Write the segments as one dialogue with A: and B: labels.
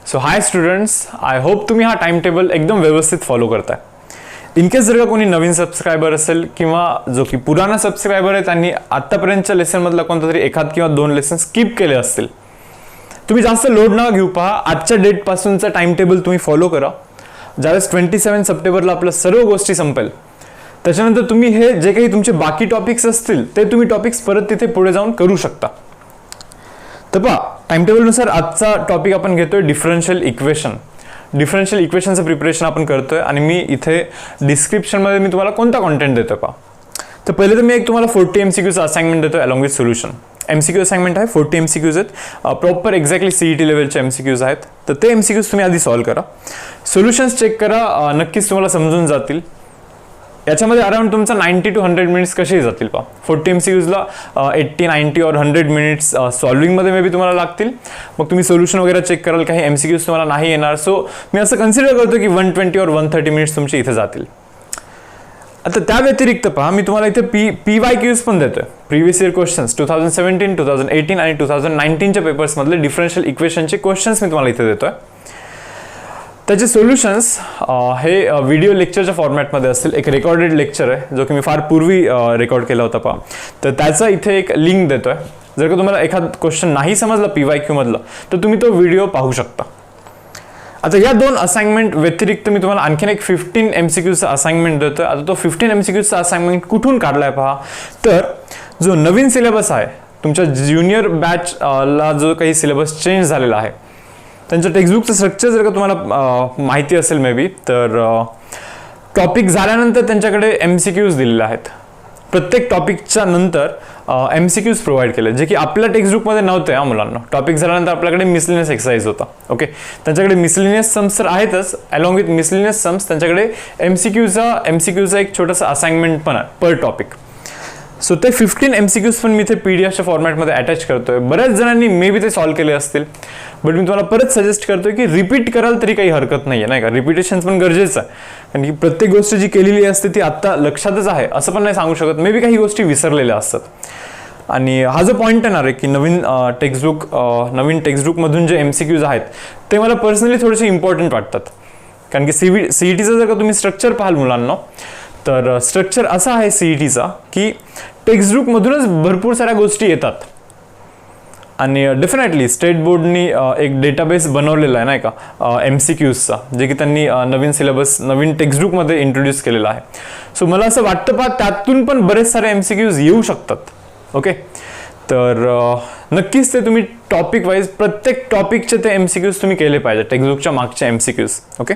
A: So high students, I hope तुम्ही हा time table एकदम व्यवस्थित फॉलो करताय. इनकेस जर का कोणी नवीन सबस्क्रायबर असेल किंवा जो की पुराना सबस्क्रायबर आहे त्यांनी आतापर्यंतच्या लेसन मधला कोणता तरी एखाद किंवा दोन लेसन स्किप केले असतील, तुम्ही जास्त लोड न घेऊ. पहा, आजच्या डेट पासूनचा टाइम टेबल तुम्ही फॉलो करा. ज्यावेळेस 27 सप्टेंबरला आपल्या सर्व गोष्टी संपेल त्याच्यानंतर तुम्ही हे जे काही तुमचे बाकी टॉपिक्स असतील ते तुम्ही टॉपिक्स परत तिथे पुढे जाऊन करू शकता. तर पहा, टाइम टेबलनुसार आजचा टॉपिक आपण घेतोय डिफरन्शियल इक्वेशन. डिफरन्शियल इक्वेशनचं प्रिपरेशन आपण करतोय आणि मी इथे डिस्क्रिप्शनमध्ये मी तुम्हाला कोणता कॉन्टेंट देतोय पहा. तर पहिले तर मी एक तुम्हाला 40 MCQचं असाइनमेंट देतोय along with solution. MCQ assignment आहे, 40 MCQज आहेत, प्रॉपर एक्झॅक्टली CET लेवलचे MCQज आहेत. तर ते MCQज तुम्ही आधी सॉल्व्ह करा, सोल्युशन्स चेक करा, नक्कीच तुम्हाला समजून जातील. याच्यामध्ये अराउंड तुमचा 90 to 100 मिनिट्स कसे जातील पहा. 40 MCQजला 80, 90 और 100 मिनिट्स सॉल्विंगमध्ये मे बी तुम्हाला लागतील. मग तुम्ही सोल्युशन वगैरे चेक कराल, काही MCQज तुम्हाला नाही येणार. सो मी असं कन्सिडर करतो की 120 और 130 मिनिट्स तुमचे इथे जातील. आता त्या व्यतिरिक्त पहा, मी तुम्हाला इथे PYQs पण देतोय, प्रिव्हियस इयर क्वेश्चन्स 2017, 2018 आणि 2019च्या पेपर्समधले डिफरन्शियल इक्वेशनचे क्वेश्चन्स मी तुम्हाला इथे देतोय. त्याचे सोल्युशन्स हे व्हिडिओ लेक्चरच्या फॉर्मॅटमध्ये असतील. एक रेकॉर्डेड लेक्चर आहे जो की मी फार पूर्वी रेकॉर्ड केला होता पहा. तर त्याचा इथे एक लिंक देतोय. जर का तुम्हाला एखाद क्वेश्चन नाही समजला PYQ मधला तर तुम्ही तो व्हिडिओ पाहू शकता. आता या दोन असाइनमेंट व्यतिरिक्त मी तुम्हाला आणखीन एक 15 MCQचं असाइनमेंट देतोय. आता तो 15 MCQचं असाइनमेंट कुठून काढलाय पहा. तर जो नवीन सिलेबस आहे तुमच्या ज्युनियर बॅच ला जो काही सिलेबस चेंज झालेला आहे त्यांचं टेक्स्टबुकचं स्ट्रक्चर जर का तुम्हाला माहिती असेल मे बी, तर टॉपिक झाल्यानंतर त्यांच्याकडे MCQज दिलेले आहेत. प्रत्येक टॉपिकच्या नंतर MCQज प्रोव्हाइड केले जे की आपल्या टेक्स्टबुकमध्ये नव्हते. हा मुलांना टॉपिक झाल्यानंतर आपल्याकडे मिसलिनियस एक्सरसाइज होता. ओके, त्यांच्याकडे मिसलिनियस सम्स तर आहेतच, अलॉंग विथ मिसलिनियस सम्स त्यांच्याकडे MCQचा एक छोटासा असाइनमेंट पण आहे पर टॉपिक. सो ते 15 MCQज पण मी इथे PDFच्या फॉर्मॅटमध्ये अटॅच करतोय. बऱ्याच जणांनी मे बी ते सॉल्व्ह केले असतील, बट मी तुम्हाला परत सजेस्ट करतोय की रिपीट कराल तरी काही हरकत नाही आहे, नाही का. रिपिटेशन पण गरजेचं आहे, कारण की प्रत्येक गोष्ट जी केलेली असते ती आत्ता लक्षातच आहे असं पण नाही सांगू शकत. मे बी काही गोष्टी विसरलेल्या असतात. आणि हा जो पॉईंट येणार आहे की नवीन टेक्स्टबुकमधून जे MCQज आहेत ते मला पर्सनली थोडेसे इम्पॉर्टंट वाटतात. कारण की CETचं जर का तुम्ही स्ट्रक्चर पाहाल मुलांना, तर स्ट्रक्चर असा आहे CETचा की टेक्स्टबुकमधूनच भरपूर साऱ्या गोष्टी येतात. आणि डेफिनेटली स्टेट बोर्डनी एक डेटाबेस बनवलेला आहे नाही का MCQजचा, जे की त्यांनी नवीन सिलेबस नवीन टेक्स्टबुकमध्ये इंट्रोड्यूस केलेला आहे. सो मला असं वाटतं पहा त्यातून पण बरेच सारे MCQज येऊ शकतात. ओके, तर नक्कीच ते तुम्ही टॉपिक वाईज प्रत्येक टॉपिकचे ते MCQज तुम्ही केले पाहिजे, टेक्स्टबुकच्या मागचे MCQज. ओके,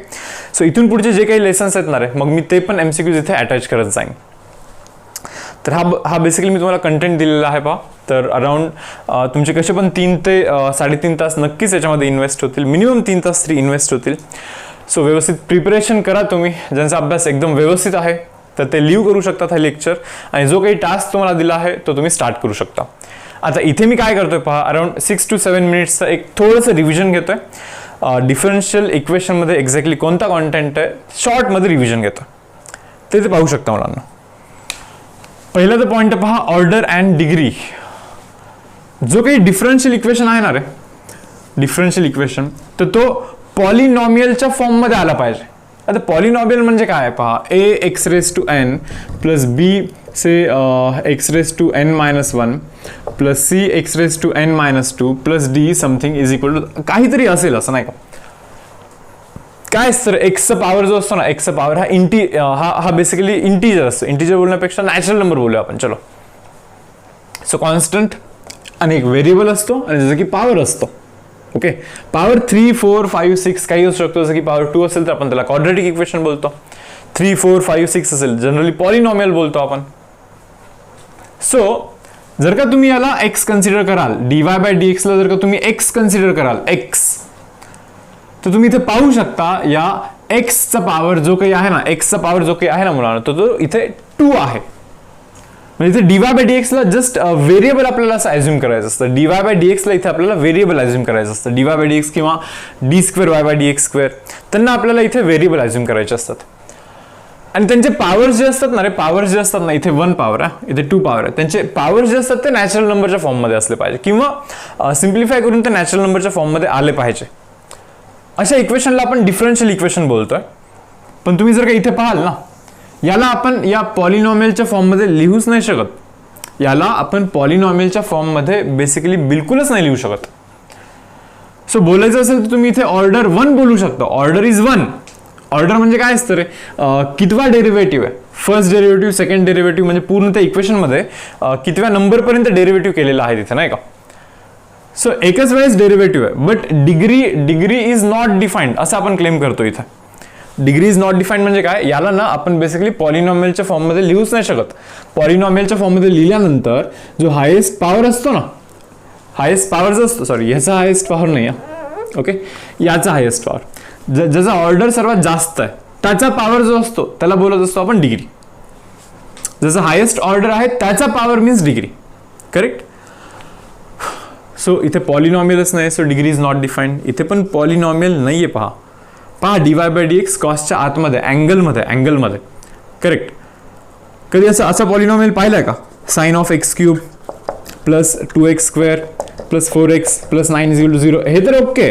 A: सो इथून पुढचे जे काही लेसन्स येणार आहे मग मी ते पण MCQज इथे अटॅच करत जाईन. तर हा बेसिकली मी तुम्हाला कंटेंट दिलेला आहे पहा. तर अराउंड तुमचे कसे पण 3 ते 3.5 तास नक्कीच याच्यामध्ये इन्व्हेस्ट होतील, मिनिमम 3 तास तरी इन्व्हेस्ट होतील. सो व्यवस्थित प्रिपरेशन करा तुम्ही. ज्यांचा अभ्यास एकदम व्यवस्थित आहे तर ते लिव्ह करू शकतात हा लेक्चर, आणि जो काही टास्क तुम्हाला दिला आहे तो तुम्ही स्टार्ट करू शकता. आता इथे मी काय करतोय पहा, अराउंड 6 to 7 मिनिट्सचं एक थोडंसं रिव्हिजन घेतोय. डिफरन्शियल इक्वेशनमध्ये एक्झॅक्टली कोणता कॉन्टेंट आहे शॉर्टमध्ये रिव्हिजन घेतो ते पाहू शकता मुलांना. पहिला तर पॉईंट पहा, ऑर्डर अँड डिग्री. जो काही डिफरन्शियल इक्वेशन आहे ना रे, डिफरन्शियल इक्वेशन, तर तो पॉलिनॉमियलच्या फॉर्ममध्ये आला पाहिजे. आता पॉलिनॉमियल म्हणजे काय पहा, ax⁻n प्लस b से x⁻n-1 plus c x⁻n-2 plus d something is equal to काहीतरी असेल असं नाही का. काय असतं एक्सचा पॉवर जो असतो ना, एक्सचा पॉवर हा बेसिकली इंटीजर असतो. इंटीजर बोलण्यापेक्षा नॅचरल नंबर बोलूया आपण. चलो, सो कॉन्स्टंट आणि एक व्हेरिएबल असतो आणि जसं की पॉवर असतो. ओके, पॉवर 3, 4, 5, 6 काही असू शकतो. जसं की पॉवर 2 असेल तर आपण त्याला क्वाड्रॅटिक इक्वेशन बोलतो. 3, 4, 5, 6 असेल जनरली पॉलिनॉमियल बोलतो आपण. सो जर का तुम्ही याला x कन्सिडर कराल, dy/dx ला जर का तुम्ही x कन्सिडर कराल, x, तर तुम्ही इथे पाहू शकता या एक्सचा पॉवर जो काही आहे ना, एक्सचा पॉवर जो काही आहे ना मुलांना, तो इथे 2 आहे. म्हणजे इथे dy/dx ला जस्ट व्हेरिएबल आपल्याला असं अज्युम करायचं असतं. dy/dx ला इथे आपल्याला व्हेरिएबल अज्युम करायचं असतं. dy/dx किंवा d²y/dx² त्यांना आपल्याला इथे व्हेरिएबल अज्युम करायचे असतात. आणि त्यांचे पॉवर्स जे असतात ना रे, पॉवर्स जे असतात ना, इथे 1 पॉवर आहे, इथे 2 पॉवर आहे. त्यांचे पॉवर्स जे असतात ते नॅचरल नंबरच्या फॉर्ममध्ये असले पाहिजे, किंवा सिम्प्लिफाय करून ते नॅचरल नंबरच्या फॉर्ममध्ये आले पाहिजे. अशा इक्वेशनला आपण डिफरन्शियल इक्वेशन बोलतोय. पण तुम्ही जर का इथे पाहाल ना, याला आपण या पॉलिनॉमियलच्या फॉर्ममध्ये लिहूच नाही शकत. याला आपण पॉलिनॉमियलच्या फॉर्ममध्ये बेसिकली बिलकुलच नाही लिहू शकत. सो बोलायचं असेल तर तुम्ही इथे ऑर्डर 1 बोलू शकता. Order is 1. ऑर्डर म्हणजे काय असतं रे, कितवा डेरिव्हेटिव्ह आहे, फर्स्ट डेरिव्हेटिव्ह, सेकंड डेरिव्हेटिव्ह, म्हणजे पूर्ण त्या इक्वेशनमध्ये कितव्या नंबरपर्यंत डेरिव्हेटिव्ह केलेला आहे तिथे, नाही का. सो एकच वेळेस डेरिव्हेटिव्ह आहे, but degree is not defined असं आपण क्लेम करतो इथे. डिग्री इज नॉट डिफाईन्ड म्हणजे काय, याला ना आपण बेसिकली पॉलिनॉमियलच्या फॉर्ममध्ये लिहूच नाही शकत. पॉलिनॉमियलच्या फॉर्ममध्ये लिहिल्यानंतर जो हायेस्ट पॉवर असतो ना, हायेस्ट पॉवर जो असतो, सॉरी ह्याचा हायेस्ट पॉवर नाही आहे, ओके, याचा हायेस्ट पॉवर, ज्याचा ऑर्डर सर्वात जास्त आहे त्याचा पॉवर जो असतो त्याला बोलत असतो आपण डिग्री. ज्याचा हायेस्ट ऑर्डर आहे त्याचा power means degree. Correct. So इथे पॉलिनॉमियलच नाही, so degree is not defined. इथे पण पॉलिनॉमियल नाहीये. पहा dy/dx कॉसच्या आतमध्ये अँगलमध्ये. करेक्ट. कधी असा पॉलिनॉमियल पाहिलाय का, sine of x³ plus 2x² plus 4x plus 9 = 0, हे तर ओके.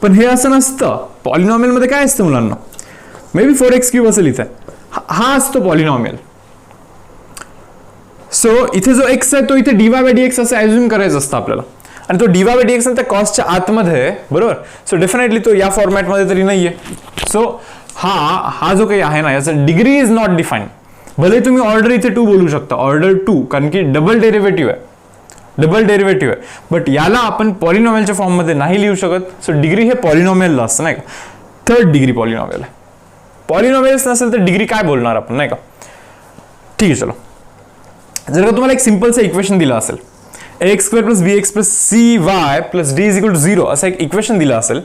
A: पण हे असं नसतं. पॉलिनॉमियलमध्ये काय असतं मुलांना, मे बी 4x³ असेल इथे, हा असतो पॉलिनॉमियल. सो इथे जो x आहे तो इथे dy/dx असं ॲज्युम करायचं असतं आपल्याला, आणि तो dy/dx त्या कॉस्टच्या आतमध्ये, बरोबर. सो डेफिनेटली तो या फॉर्मॅटमध्ये तरी नाहीये. सो हा जो काही आहे ना, याचा डिग्री इज नॉट डिफाईन्ड. भले तुम्ही ऑर्डर इथे 2 बोलू शकता, ऑर्डर 2, कारण की डबल डेरिव्हेटिव्ह आहे, बट याला आपण पॉलिनॉमियलच्या फॉर्ममध्ये नाही लिहू शकत. सो डिग्री हे पॉलिनॉमियलला असतं, नाही का. थर्ड डिग्री पॉलिनॉमियल आहे. पॉलिनॉमियल्स नसेल तर डिग्री काय बोलणार आपण, नाही का. ठीक आहे, चलो. जर का तुम्हाला एक सिंपलचं इक्वेशन दिलं असेल, ax² + bx + cy + d = 0 असं एक इक्वेशन दिलं असेल,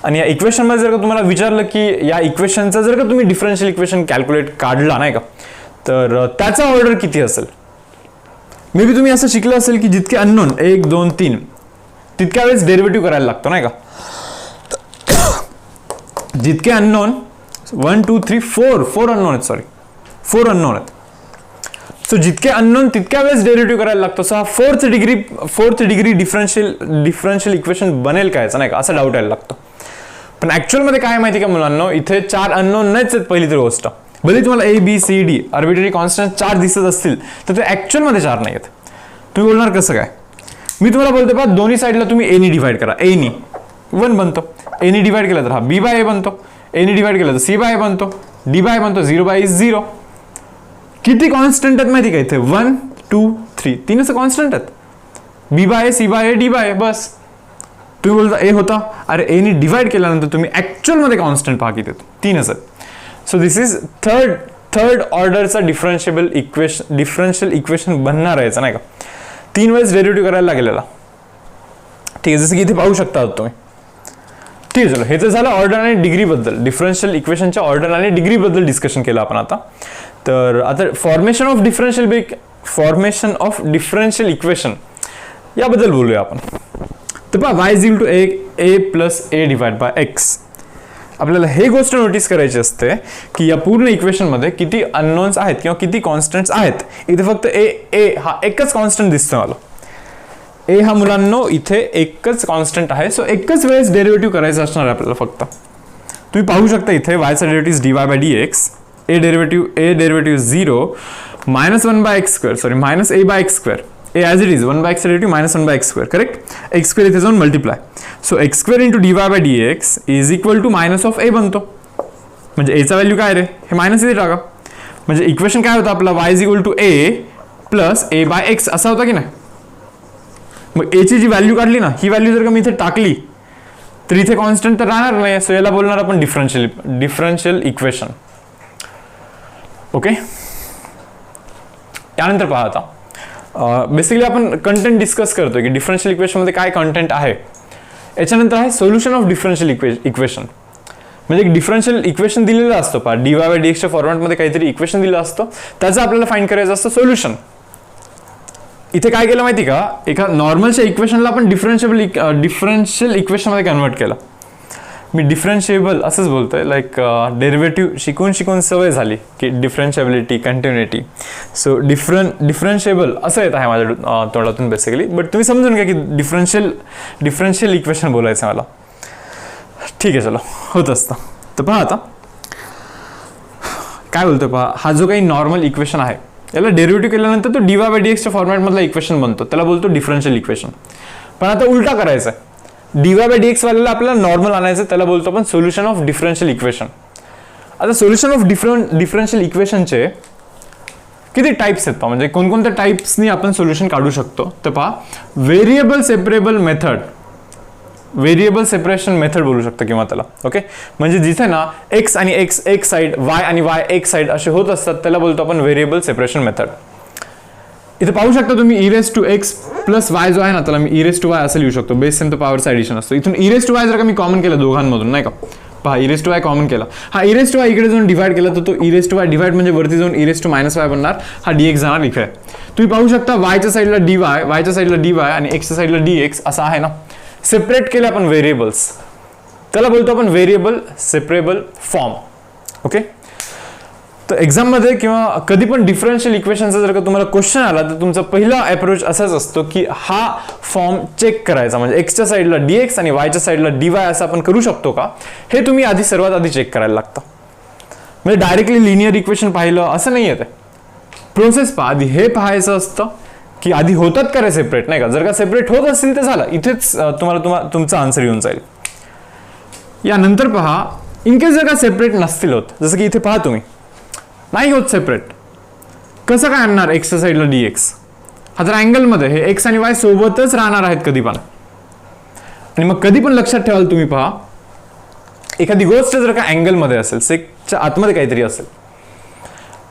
A: आणि या इक्वेशनमध्ये जर का तुम्हाला विचारलं की या इक्वेशनचा जर का तुम्ही डिफरन्शियल इक्वेशन कॅल्क्युलेट काढला, नाही का, तर त्याचा ऑर्डर किती असेल. मे बी तुम्ही असं शिकलं असेल की जितके अननोन 1, 2, 3 तितक्या वेळेस डेरिव्हेटिव्ह करायला लागतो, नाही का. जितके अननोन 1, 2, 3, 4 अननोन आहेत, सॉरी 4 अननोन आहेत. सो जितके अननोन तितक्या वेळेस डेरिव्हेटिव्ह करायला लागतो. सो हा फोर्थ डिग्री डिफरन्शियल इक्वेशन बनेल काय, नाही का, असा डाऊट यायला लागतो. पण ऍक्च्युअलमध्ये काय माहिती का मुलांना, इथे 4 अननोन नाहीच आहेत. पहिली तर गोष्ट, भले तुम्हाला A, B, C, D arbitrary constant 4 दिसत असतील तर ते ऍक्च्युअलमध्ये 4 नाही आहेत. तुम्ही बोलणार कसं काय, मी तुम्हाला बोलतो पहा, दोन्ही साईडला तुम्ही A नी डिवाइड करा, A नी 1 बनतो, A नी डिवाइड केलं तर हा B/A बनतो, A नी डिवाइड केलं तर C/A बनतो, D/A बनतो, 0/0. किती कॉन्स्टंट आहेत माहिती का इथे, 1, 2, 3 तीनच कॉन्स्टंट आहेत. B/A, C/A, D/A, बस. तुम्ही बोलता A होता, अरे A नी डिवाइड केल्यानंतर तुम्ही ऍक्च्युअलमध्ये कॉन्स्टंट पहा किती, 3च आहेत. सो दिस इज थर्ड ऑर्डरचा डिफरन्शियल इक्वेशन बनणार आहे, नाही का. 3 वेळेस डेरिव्हेटिव्ह करायला लागलेला. ठीक आहे, जसं की इथे पाहू शकता तुम्ही. ठीक आहे, चलो. हे तर झालं ऑर्डर आणि डिग्रीबद्दल, डिफरन्शियल इक्वेशनच्या ऑर्डर आणि डिग्रीबद्दल डिस्कशन केलं आपण आता. तर आता फॉर्मेशन ऑफ डिफरन्शियल इक्वेशन याबद्दल बोलूया आपण. तर पहा, y = a + a/x. आपल्याला हे गोष्ट नोटीस करायची असते की या पूर्ण इक्वेशनमध्ये किती अननोन्स आहेत किंवा किती कॉन्स्टंट्स आहेत. इथे फक्त a हा एकच कॉन्स्टंट दिसतोय मला. a हा मुलांनो इथे एकच कॉन्स्टंट आहे. सो एकच वेळेस डेरिव्हेटिव्ह करायचं असणार आहे आपल्याला फक्त. तुम्ही पाहू शकता इथे y चा derivative dy/dx, a derivative 0, -1/x², sorry -a/x². A as it is, 1/x derivative -1/x², correct. x² इथे जाऊन multiply. So x² × dy/dx is equal to -a बनतो. म्हणजे a चा व्हॅल्यू काय रे, हे मायनस इथे टाका. म्हणजे इक्वेशन काय होतं आपला, y = a + a/x असा होता की नाही. मग a ची जी व्हॅल्यू काढली ना, ही व्हॅल्यू जर का मी इथे टाकली तर इथे कॉन्स्टंट तर राहणार नाही. सो याला बोलणार आपण डिफरन्शियल इक्वेशन. ओके. त्यानंतर पहा, आता बेसिकली आपण कंटेंट डिस्कस करतोय की डिफरन्शियल इक्वेशनमध्ये काय कंटेंट आहे. याच्यानंतर आहे सोल्युशन ऑफ डिफरन्शियल इक्वेशन. म्हणजे एक डिफरन्शियल इक्वेशन दिलेलं असतं, पहा dy/dxच्या फॉर्मॅटमध्ये काहीतरी इक्वेशन दिलं असतं, त्याचं आपल्याला फाइंड करायचं असतं सोल्युशन. इथे काय केलं माहिती का, एका नॉर्मलच्या इक्वेशनला आपण डिफरन्शियल इक्वेशनमध्ये कन्वर्ट केलं. मी डिफरन्शिएबल असंच बोलतोय, लाईक डेरिव्हेटिव्ह शिकून सवय झाली की डिफरन्शिएबिलिटी, कंटिन्युटी. सो डिफरन्शिएबल असं येत आहे माझ्या तोंडातून बेसिकली. बट तुम्ही समजून घ्या की डिफरन्शियल इक्वेशन बोलायचं मला. ठीक आहे, चलो होत असतं. तर पहा आता काय बोलतोय पहा, हा जो काही नॉर्मल इक्वेशन आहे याला डेरिव्हेटिव्ह केल्यानंतर तो dy बाय dx च्या फॉर्मॅटमधला इक्वेशन बनतो, त्याला बोलतो डिफरन्शियल इक्वेशन. पण आता उलटा करायचा आहे, dy बाय dx वाल्याला आपल्याला नॉर्मल आणायचं, त्याला बोलतो आपण सोल्युशन ऑफ डिफरन्शियल इक्वेशन. आता सोल्युशन ऑफ डिफरन्शियल इक्वेशनचे किती टाइप्स आहेत पहा, म्हणजे कोणकोणत्या टाइप्सनी आपण सोल्युशन काढू शकतो. तर पहा, variable separable method, variable separation method बोलू शकतो किंवा त्याला. ओके, म्हणजे जिथे ना एक्स आणि एक्स एक साइड, वाय आणि वाय एक साइड असे होत असतात, त्याला बोलतो आपण व्हेरिएबल सेपरेशन मेथड. इथे पाहू शकता तुम्ही e raise to x plus y जो आहे ना, त्याला मी e रेस टू वाय असं लिहू शकतो, बेस सेम तर पॉवरचा ॲडिशन असतो. इथून e रेस टू वाय जर का मी कॉमन केलं दोघांमधून, नाही का, पहा e raise to y common केला, हा e रेस टू वाय इकडे जाऊन डिवाइड केला तर तो e raise to y divide म्हणजे वरती जाऊन e raise to minus y बनणार, हा dx जाणार इकडे. तुम्ही पाहू शकता वायच्या साईडला dy, वायच्या साईडला dy आणि एक्सच्या साईडला dx असं आहे ना. सेपरेट केले आपण व्हेरिएबल्स, त्याला बोलतो आपण व्हेरिएबल सेपरेबल फॉर्म. ओके, तर एक्झाममध्ये किंवा कधी पण डिफरन्शियल इक्वेशनचा जर का तुम्हाला क्वेश्चन आला तर तुमचा पहिला अप्रोच असाच असतो की हा फॉर्म चेक करायचा, म्हणजे एक्सच्या साईडला dx आणि वायच्या साईडला dy असं आपण करू शकतो का, हे तुम्ही आधी सर्वात आधी चेक करायला लागतं. म्हणजे डायरेक्टली लिनियर इक्वेशन पाहिलं असं नाही आहे, ते प्रोसेस पहा आधी, हे पाहायचं असतं की आधी होतात का रे सेपरेट, नाही का. जर का सेपरेट होत असतील तर झालं, इथेच तुम्हाला तुमचा आन्सर येऊन जाईल. यानंतर पहा, इनकेस जर का सेपरेट नसतील होत, जसं की इथे पहा तुम्ही नाही होत सेपरेट, कसं काय आणणार एक्सच्या साईडला dx, हा तर अँगलमध्ये हे एक्स आणि वाय सोबतच राहणार आहेत कधी पण. आणि मग कधी पण लक्षात ठेवाल तुम्ही, पहा एखादी गोष्ट जर का अँगलमध्ये असेल, सेकच्या आतमध्ये काहीतरी असेल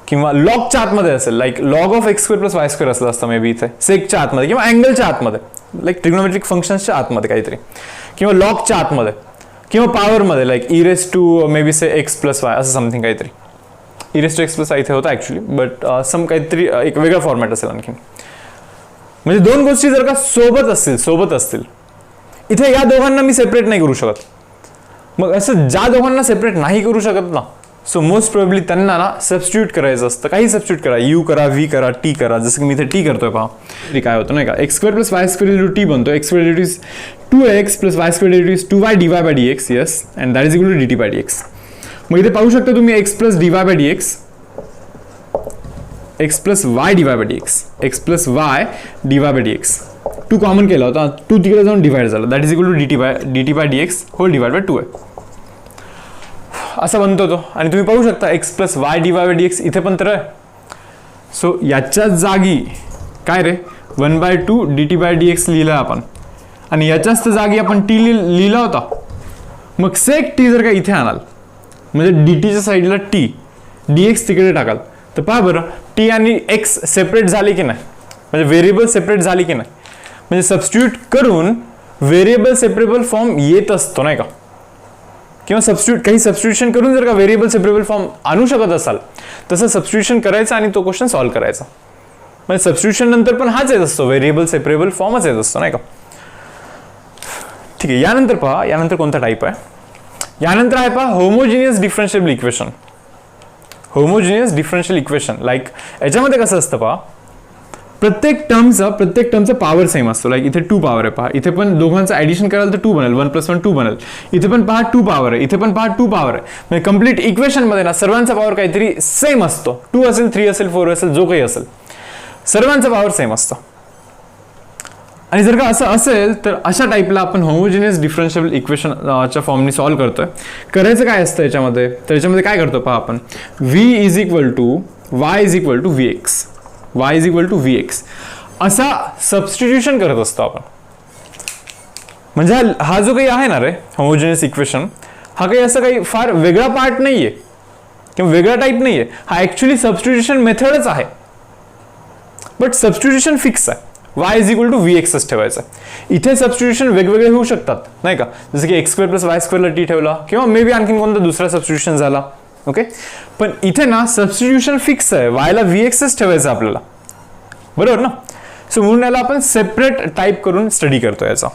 A: किंवा लॉगच्या आतमध्ये असेल, like log of x square plus y square असलं असतं मे बी इथे सेकच्या आतमध्ये किंवा अँगलच्या आतमध्ये, लाईक ट्रिग्नोमेट्रिक फंक्शन्सच्या आतमध्ये काहीतरी, किंवा लॉगच्या आतमध्ये किंवा पॉवरमध्ये, like e raise to maybe say x plus y असं समथिंग काहीतरी. e raise to x plus y इथे होता ॲक्च्युली, बट सम काहीतरी एक वेगळा फॉर्मॅट असेल आणखी. म्हणजे दोन गोष्टी जर का सोबत असतील इथे, या दोघांना मी सेपरेट नाही करू शकत. मग असं ज्या दोघांना सेपरेट नाही करू शकत ना, सो मोस्ट प्रोबेबली त्यांना ना सबस्टिट्यूट करायचं असतं. काही सबस्टिट्यूट करा, यू करा, व्ही करा, टी करा, जसं की मी इथे टी करतोय पहा. काय होतं नाही का, x square plus y square into T बनतो, x square is 2x plus y square is 2y dy by dx, yes, and that is equal to dt by dx. मग इथे पाहू शकता तुम्ही x plus dy by dx, x plus y dy by dx, x plus y dy by dx, 2 common केला होता, 2 तिकडे जाऊन divide झाला, that is equal to dt by dx whole divide by 2 आहे, असा बनतो तो. आणि तुम्ही पाहू शकता x plus y dy by dx इथे पण तर आहे. सो याच्या जागी काय रे 1/2 dt बाय dx लिहिला आपण, आणि याच्याच जागी आपण टी लिहिला होता. मग सेक टी जर का इथे आणाल, म्हणजे डीटीच्या साईडला टी, dx तिकडे टाकाल, तर पहा बरं टी आणि एक्स सेपरेट झाले की नाही, म्हणजे व्हेरिएबल सेपरेट झाले की नाही. म्हणजे सबस्टिट्यूट करून व्हेरिएबल सेपरेबल फॉर्म येत असतो नाही का, किंवा काही सबस्टिट्यूशन करून जर का व्हेरिएबल सेपरेबल फॉर्म आणू शकत असाल, तसं सबस्टिट्यूशन करायचं आणि तो क्वेश्चन सॉल्व्ह करायचा. म्हणजे सबस्टिट्यूशन नंतर पण हाच येत असतो, व्हेरिएबल सेपरेबल फॉर्मच येत असतो नाही का. ठीक आहे, यानंतर पहा, यानंतर कोणता टाईप आहे, यानंतर आहे पहा homogeneous differentiable equation. Homogeneous differential equation, like याच्यामध्ये कसं असतं पहा, प्रत्येक टर्मचा पॉवर सेम असतो. लाईक इथे 2 पॉवर आहे पहा, इथे पण दोघांचं ऍडिशन कराल तर 2 बनेल, 1 + 1 2 बनेल. इथे पण पहा 2 पॉवर आहे, इथे पण पहा 2 पॉवर आहे. म्हणजे कंप्लीट इक्वेशन मध्ये ना सर्वांचा पॉवर काहीतरी सेम असतो. 2 असेल, 3 असेल, 4 असेल, जो काही असेल, सर्वांचा पॉवर सेम असतो. आणि जर का असं असेल तर अशा टाईपला आपण होमोजिनियस डिफरन्शिएबल इक्वेशनच्या फॉर्मनी सॉल्व्ह करतोय. करायचं काय असतं याच्यामध्ये, तर याच्यामध्ये काय करतो पहा आपण, v is equal to y is equal to vx, y is equal to vx असा सबस्टिट्यूशन करत असतो आपण. म्हणजे हा जो काही आहे ना रे होमोजिनियस इक्वेशन, हा काही असं काही फार वेगळा पार्ट नाहीये किंवा वेगळा टाईप नाहीये, हा ऍक्च्युली सबस्टिट्यूशन मेथडच आहे. बट सबस्टिट्यूशन फिक्स आहे, y is equal to vx ठेवायचं. इथे सबस्टिट्यूशन वेगवेगळे होऊ शकतात नाही का, जसं की एक्स स्क्वेअर प्लस वाय स्क्वेअरला टी ठेवला, किंवा मे बी आणखीन कोणता दुसरा सबस्टिट्यूशन झाला. ओके, पण इथे ना सबस्टिट्यूशन फिक्स आहे, वायला vxच ठेवायचं आपल्याला, बरोबर ना. सो म्हणून याला आपण सेपरेट टाईप करून स्टडी करतोय याचा.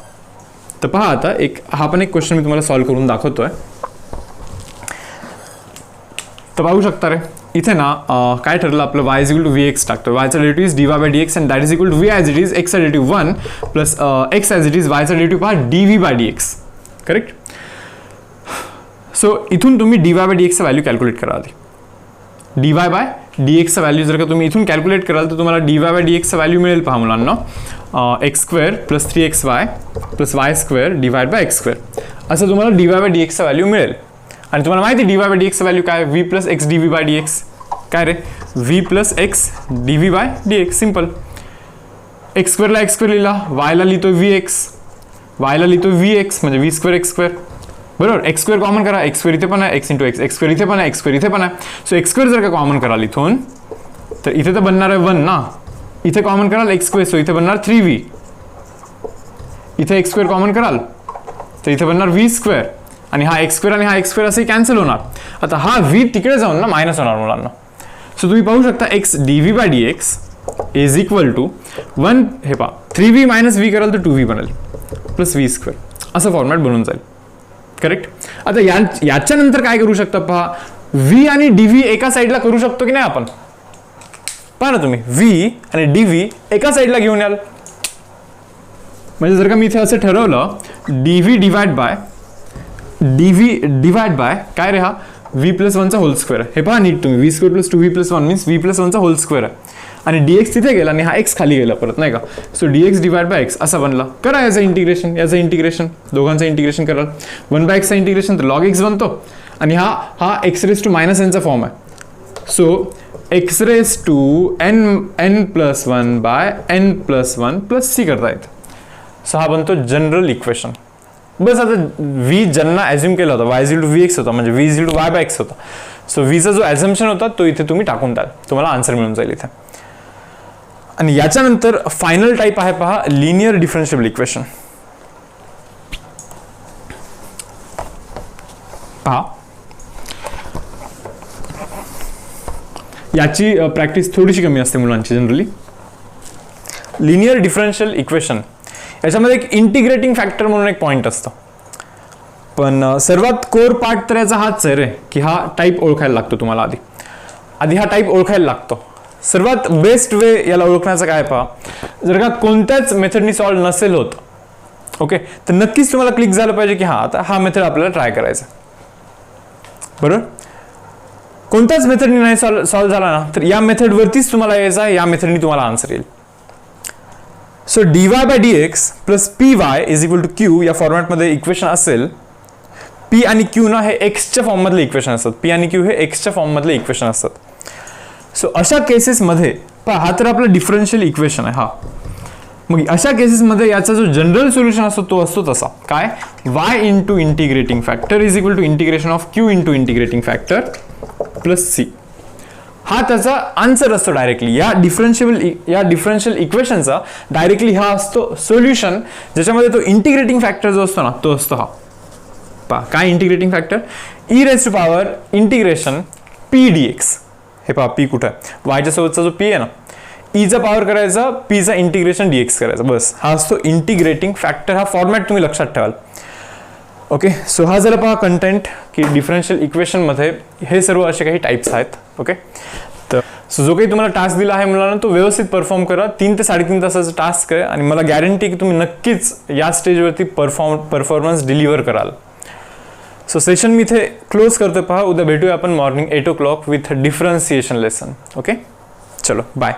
A: तर पहा आता हा पण एक क्वेश्चन मी तुम्हाला सॉल्व्ह करून दाखवतोय. तर पाहू शकता रे इथे ना काय ठरलं आपलं, y is equal to vx टाकतो, y चा derivative is dy by dx and that is equal to v as it is, x चा derivative 1 plus x as it is, y चा डेरिव्हेटिव्ह पहा dv by dx, correct. So इथून तुम्ही dy by dx value calculate करा आधी. dy by dx value जर का तुम्ही इथून कॅल्क्युलेट कराल तर तुम्हाला dy बाय dx व्हॅल्यू मिळेल पहा मुलांना, x square plus 3xy plus y square divide by x square असं तुम्हाला dy बाय dx व्हॅल्यू मिळेल. आणि तुम्हाला माहिती dy बाय dx व्हॅल्यू काय, v plus x D V by dx. काय रे, v plus x D V by dx. Simple. X स्क्वेअरला एक्स स्क्वेअर लिहिला, वायला लिहितो vx, वायला लिहितो vx म्हणजे v स्क्वेअर एक्स स्क्वेअर. बरोबर. एक्स स्क्वेअर कॉमन करा, एक्स स्क्वेअर इथे पण आहे, x into x, x square इथे पण आहे, एक्स स्क्वेअर इथे पण आहे. सो एक्स स्क्वेअर जर का कॉमन कराल इथून तर इथे तर बनणार आहे 1 ना, इथे कॉमन कराल एक्स स्क्वेअर, सो इथे बनणार 3v. इथे एक्स स्क्वेअर कॉमन कराल तर इथे बनणार v स्क्वेअर, आणि हा एक्स स्क्वेअर आणि हा एक्स स्क्वेअर असे कॅन्सल होणार. आता हा v तिकडे जाऊन ना मायनस होणार मुलांना. सो तुम्ही पाहू शकता x dv by dx is equal to 1, हे पहा 3v मायनस v कराल तर 2v बनेल प्लस v स्क्वेअर असं फॉर्मॅट बनून जाईल. करेक्ट. आता याच्यानंतर काय करू शकता पहा, v आणि dv एका साईडला करू शकतो की नाही आपण, पहा ना तुम्ही, v आणि dv एका साईडला घेऊन याल. म्हणजे जर का मी इथे असं ठरवलं dv डिवाइड बाय काय रे, हा v प्लस 1 चा होल स्क्वेअर. हे पहा नीट तुम्ही, v square plus 2v plus 1 means v plus 1 चा होल स्क्वेअर आहे, आणि dx तिथे गेला आणि हा x खाली गेला परत, नाही का. So dx divide by x असा बनला. करा याचं इंटिग्रेशन, दोघांचं इंटिग्रेशन कराल. 1/x चा इंटिग्रेशन तर log x बनतो, आणि हा x raise to minus n चा फॉर्म आहे. So x raise to n plus 1 by n plus 1 plus c करता येते. सो हा बनतो जनरल इक्वेशन. बस आता v ज्यांना ॲझ्युम केला होता y इज टू vx होता, म्हणजे v is to y by x होता. सो vचा जो ॲझम्पशन होता तो इथे तुम्ही टाकून द्याल, तुम्हाला आन्सर मिळून जाईल इथे. आणि याच्यानंतर फायनल टाईप आहे पहा, लिनियर डिफरन्शिएबल इक्वेशन. पहा याची प्रॅक्टिस थोडीशी कमी असते मुलांची जनरली. लिनियर डिफरन्शियल इक्वेशन याच्यामध्ये एक इंटिग्रेटिंग फॅक्टर म्हणून एक पॉईंट असतो, पण सर्वात कोर पार्ट तर याचा हाच आहे रे, की हा टाईप ओळखायला लागतो तुम्हाला. आधी हा टाईप ओळखायला लागतो. सर्वात बेस्ट वे याला ओळखण्याचा काय पहा, जर का कोणत्याच मेथडनी सॉल्व्ह नसेल होत, ओके, तर नक्कीच तुम्हाला क्लिक झालं पाहिजे की हा आता हा मेथड आपल्याला ट्राय करायचा. बरोबर. कोणत्याच मेथडनी नाही सॉल्व्ह झाला ना तर या मेथडवरतीच तुम्हाला यायचा आहे, या मेथडनी तुम्हाला आन्सर येईल. So dy by dx plus py is equal to q या फॉर्मॅटमध्ये इक्वेशन असेल. p आणि q ना हे एक्सच्या फॉर्ममधले इक्वेशन असतात, p आणि q हे एक्सच्या फॉर्ममधले इक्वेशन असतात. सो अशा केसेसमध्ये पहा, हा तर आपला डिफरन्शियल इक्वेशन आहे. हा मग अशा केसेसमध्ये याचा जो जनरल सोल्युशन असतो तो असतो तसा काय, y into integrating factor is equal to integration of q into integrating factor plus c. हा त्याचा आन्सर असतो डायरेक्टली. या डिफरन्शियल इक्वेशनचा डायरेक्टली हा असतो सोल्युशन, ज्याच्यामध्ये तो इंटिग्रेटिंग फॅक्टर जो असतो ना तो असतो हा. पहा काय integrating factor, e raise to power integration p dx. हे पहा p कुठं आहे, वायच्या सोबतचा जो p आहे ना, e चा पॉवर करायचा, p चा इंटिग्रेशन dx करायचा. बस हा असतो इंटिग्रेटिंग फॅक्टर. हा फॉर्मॅट तुम्ही लक्षात ठेवाल. ओके. सो हा जरा पहा कंटेंट की डिफरन्शियल इक्वेशनमध्ये हे सर्व असे काही टाईप्स आहेत. ओके. तर सो जो काही तुम्हाला टास्क दिला आहे मुलांना तो व्यवस्थित परफॉर्म करा. 3 ते 3.5 तासाचा टास्क आहे, आणि मला गॅरंटी की तुम्ही नक्कीच या स्टेजवरती परफॉर्मन्स डिलिव्हर कराल. सो सेशन मी इथे क्लोज करतो. पहा, उद्या भेटूया आपण morning 8 o'clock with differentiation lesson. Okay. चलो बाय.